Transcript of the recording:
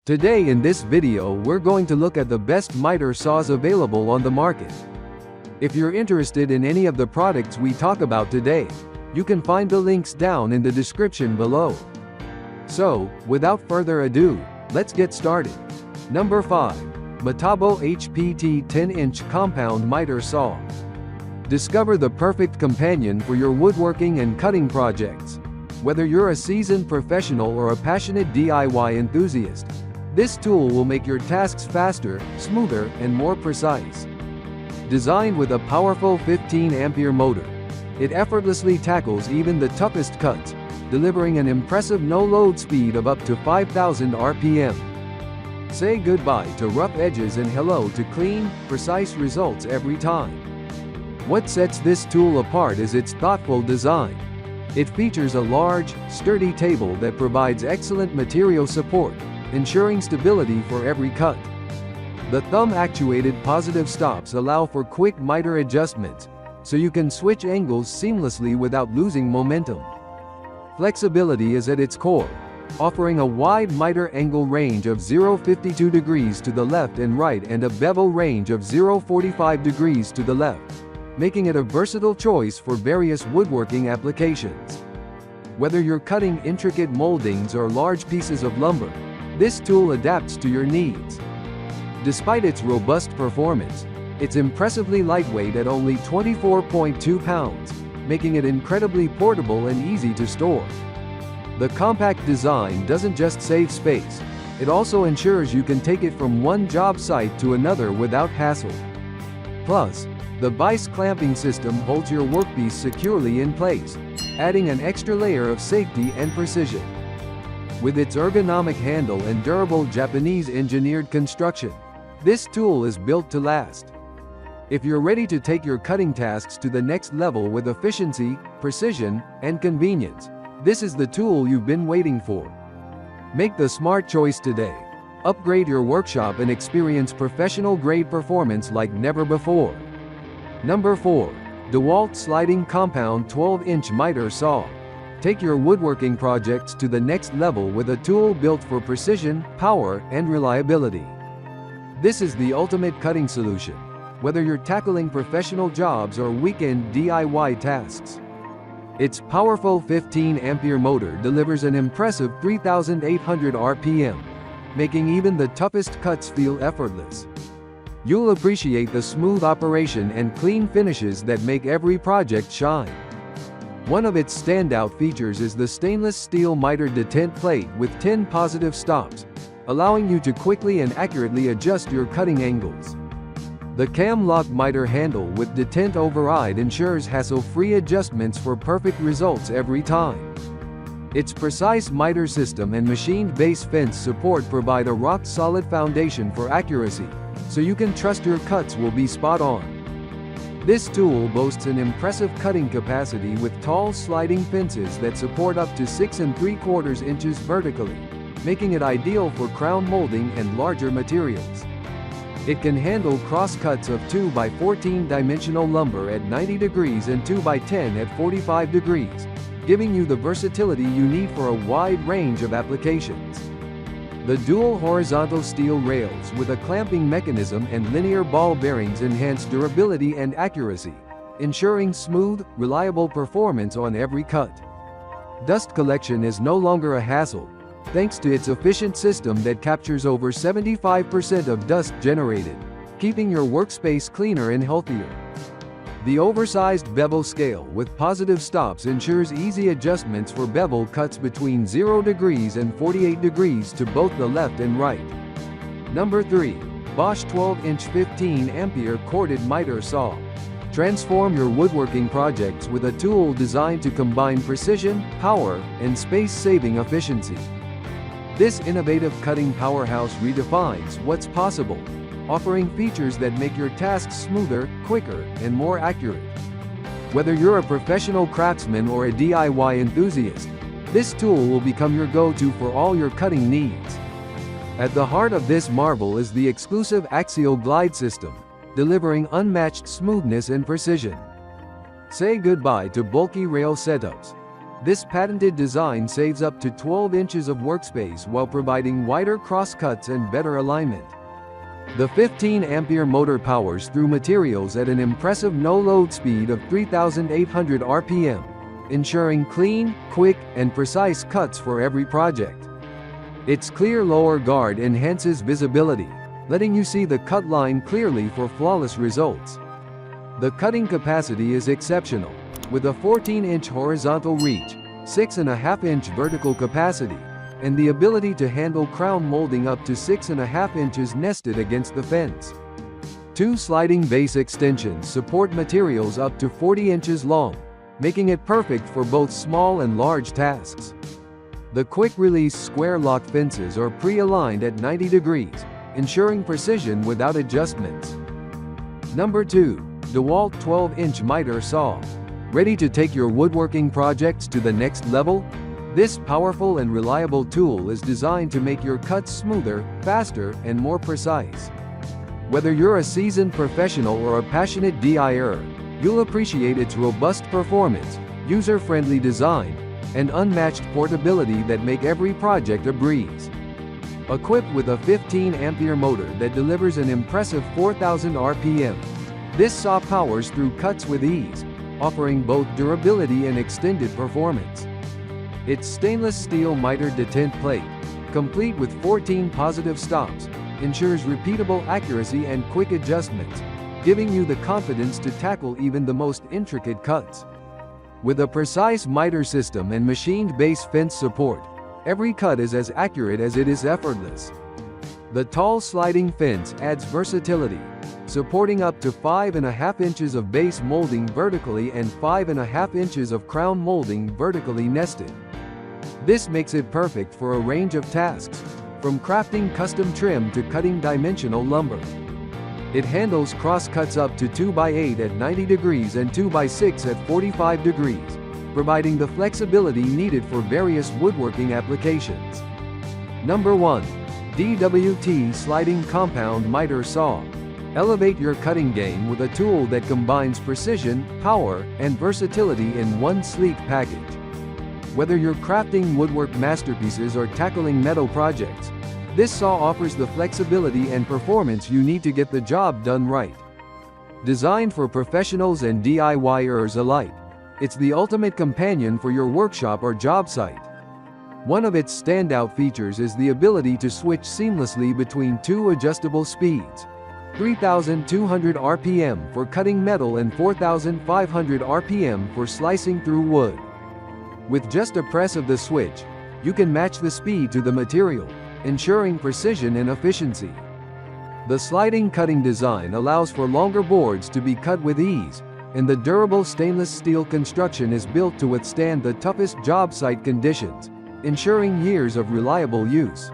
Today in this video we're going to look at the best miter saws available on the market. If you're interested in any of the products we talk about today, you can find the links down in the description below. So, without further ado, let's get started. Number 5. Metabo HPT10in compound miter saw. Discover the perfect companion for your woodworking and cutting projects. Whether you're a seasoned professional or a passionate DIY enthusiast, this tool will make your tasks faster, smoother, and more precise. Designed with a powerful 15-ampere motor, it effortlessly tackles even the toughest cuts, delivering an impressive no-load speed of up to 5,000 RPM. Say goodbye to rough edges and hello to clean, precise results every time. What sets this tool apart is its thoughtful design. It features a large, sturdy table that provides excellent material support, ensuring stability for every cut. The thumb-actuated positive stops allow for quick miter adjustments, so you can switch angles seamlessly without losing momentum. Flexibility is at its core, offering a wide miter angle range of 0.52 degrees to the left and right and a bevel range of 0.45 degrees to the left, making it a versatile choice for various woodworking applications. Whether you're cutting intricate moldings or large pieces of lumber, this tool adapts to your needs. Despite its robust performance, it's impressively lightweight at only 24.2 pounds, making it incredibly portable and easy to store. The compact design doesn't just save space, it also ensures you can take it from one job site to another without hassle. Plus, the vise clamping system holds your workpiece securely in place, adding an extra layer of safety and precision. With its ergonomic handle and durable Japanese-engineered construction, this tool is built to last. If you're ready to take your cutting tasks to the next level with efficiency, precision, and convenience, this is the tool you've been waiting for. Make the smart choice today. Upgrade your workshop and experience professional-grade performance like never before. Number 4. DeWalt Sliding Compound 12-inch Miter Saw. Take your woodworking projects to the next level with a tool built for precision, power, and reliability. This is the ultimate cutting solution, whether you're tackling professional jobs or weekend DIY tasks. Its powerful 15-ampere motor delivers an impressive 3,800 RPM, making even the toughest cuts feel effortless. You'll appreciate the smooth operation and clean finishes that make every project shine. One of its standout features is the stainless steel miter detent plate with 10 positive stops, allowing you to quickly and accurately adjust your cutting angles. The cam-lock miter handle with detent override ensures hassle-free adjustments for perfect results every time. Its precise miter system and machined base fence support provide a rock-solid foundation for accuracy, so you can trust your cuts will be spot-on. This tool boasts an impressive cutting capacity with tall sliding fences that support up to 6 3/4 inches vertically, making it ideal for crown molding and larger materials. It can handle cross-cuts of 2x14 dimensional lumber at 90 degrees and 2x10 at 45 degrees, giving you the versatility you need for a wide range of applications. The dual horizontal steel rails with a clamping mechanism and linear ball bearings enhance durability and accuracy, ensuring smooth, reliable performance on every cut. Dust collection is no longer a hassle, thanks to its efficient system that captures over 75% of dust generated, keeping your workspace cleaner and healthier. The oversized bevel scale with positive stops ensures easy adjustments for bevel cuts between 0 degrees and 48 degrees to both the left and right. Number 3. Bosch 12-inch 15-ampere corded miter saw. Transform your woodworking projects with a tool designed to combine precision, power, and space-saving efficiency. This innovative cutting powerhouse redefines what's possible, offering features that make your tasks smoother, quicker, and more accurate. Whether you're a professional craftsman or a DIY enthusiast, this tool will become your go-to for all your cutting needs. At the heart of this marvel is the exclusive axial glide system, delivering unmatched smoothness and precision. Say goodbye to bulky rail setups. This patented design saves up to 12 inches of workspace while providing wider cross-cuts and better alignment. The 15-ampere motor powers through materials at an impressive no-load speed of 3,800 RPM, ensuring clean, quick, and precise cuts for every project. Its clear lower guard enhances visibility, letting you see the cut line clearly for flawless results. The cutting capacity is exceptional, with a 14-inch horizontal reach, 6.5-inch vertical capacity, and the ability to handle crown molding up to 6.5 inches nested against the fence. 2 sliding base extensions support materials up to 40 inches long, making it perfect for both small and large tasks. The quick-release square lock fences are pre-aligned at 90 degrees, ensuring precision without adjustments. Number 2. DeWalt 12-inch miter saw. Ready to take your woodworking projects to the next level? This powerful and reliable tool is designed to make your cuts smoother, faster, and more precise. Whether you're a seasoned professional or a passionate DIYer, you'll appreciate its robust performance, user-friendly design, and unmatched portability that make every project a breeze. Equipped with a 15-ampere motor that delivers an impressive 4,000 RPM, this saw powers through cuts with ease, offering both durability and extended performance. Its stainless steel miter detent plate, complete with 14 positive stops, ensures repeatable accuracy and quick adjustments, giving you the confidence to tackle even the most intricate cuts. With a precise miter system and machined base fence support, every cut is as accurate as it is effortless. The tall sliding fence adds versatility, supporting up to 5.5 inches of base molding vertically and 5.5 inches of crown molding vertically nested. This makes it perfect for a range of tasks, from crafting custom trim to cutting dimensional lumber. It handles cross-cuts up to 2x8 at 90 degrees and 2x6 at 45 degrees, providing the flexibility needed for various woodworking applications. Number 1. DWT Sliding Compound Miter Saw. Elevate your cutting game with a tool that combines precision, power, and versatility in one sleek package. Whether you're crafting woodwork masterpieces or tackling metal projects, this saw offers the flexibility and performance you need to get the job done right. Designed for professionals and DIYers alike, it's the ultimate companion for your workshop or job site. One of its standout features is the ability to switch seamlessly between 2 adjustable speeds: 3,200 RPM for cutting metal and 4,500 RPM for slicing through wood. With just a press of the switch, you can match the speed to the material, ensuring precision and efficiency. The sliding cutting design allows for longer boards to be cut with ease, and the durable stainless steel construction is built to withstand the toughest job site conditions, ensuring years of reliable use.